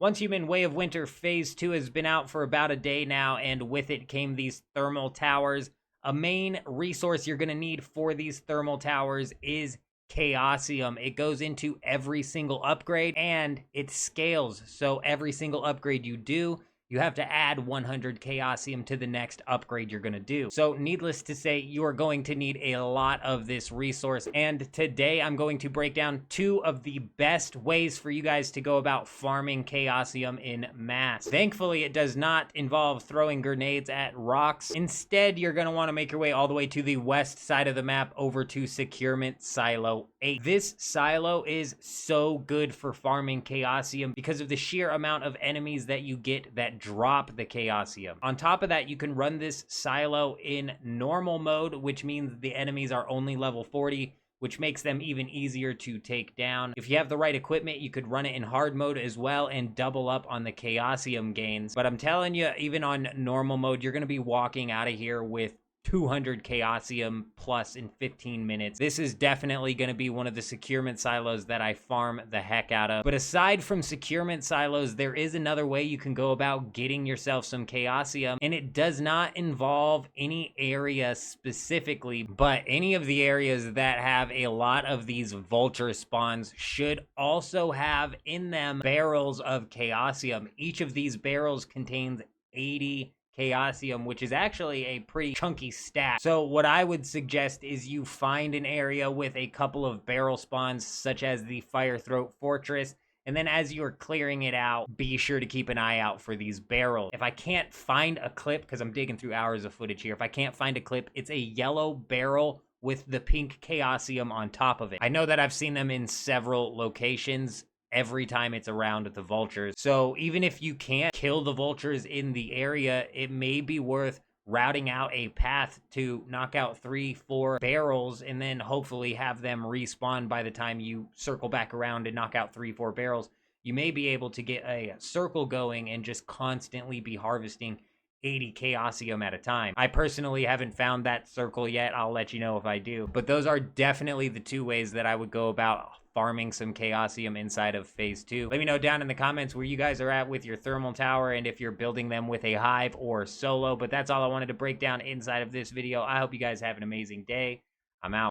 Once Human Way of Winter Phase 2 has been out for about a day now, and with it came these thermal towers. A main resource you're going to need for these thermal towers is Chaosium. It goes into every single upgrade and it scales. So every single upgrade you do, you have to add 100 Chaosium to the next upgrade you're going to do. So needless to say, you are going to need a lot of this resource. And today I'm going to break down 2 of the best ways for you guys to go about farming Chaosium in mass. Thankfully, it does not involve throwing grenades at rocks. Instead, you're going to want to make your way all the way to the west side of the map over to Securement Silo 8. This silo is so good for farming Chaosium because of the sheer amount of enemies that you get that drop the Chaosium. On top of that, you can run this silo in normal mode, which means the enemies are only level 40, which makes them even easier to take down. If you have the right equipment, you could run it in hard mode as well and double up on the Chaosium gains. But I'm telling you, even on normal mode, you're going to be walking out of here with 200 Chaosium plus in 15 minutes. This is definitely going to be one of the securement silos that I farm the heck out of. But aside from securement silos, there is another way you can go about getting yourself some Chaosium, and it does not involve any area specifically, but any of the areas that have a lot of these vulture spawns should also have in them barrels of Chaosium. Each of these barrels contains 80 Chaosium, which is actually a pretty chunky stack. So what I would suggest is you find an area with a couple of barrel spawns, such as the Firethroat Fortress, and then as you're clearing it out, be sure to keep an eye out for these barrels. If I can't find a clip, because I'm digging through hours of footage here, if I can't find a clip, it's a yellow barrel with the pink Chaosium on top of it. I know that I've seen them in several locations every time it's around the vultures. So even if you can't kill the vultures in the area, it may be worth routing out a path to knock out 3-4 barrels and then hopefully have them respawn by the time you circle back around and knock out 3-4 barrels. You may be able to get a circle going and just constantly be harvesting 80 Chaosium at a time. I personally haven't found that circle yet. I'll let you know if I do. But those are definitely the 2 ways that I would go about farming some Chaosium inside of Phase 2. Let me know down in the comments where you guys are at with your thermal tower and if you're building them with a hive or solo. But that's all I wanted to break down inside of this video. I hope you guys have an amazing day. I'm out.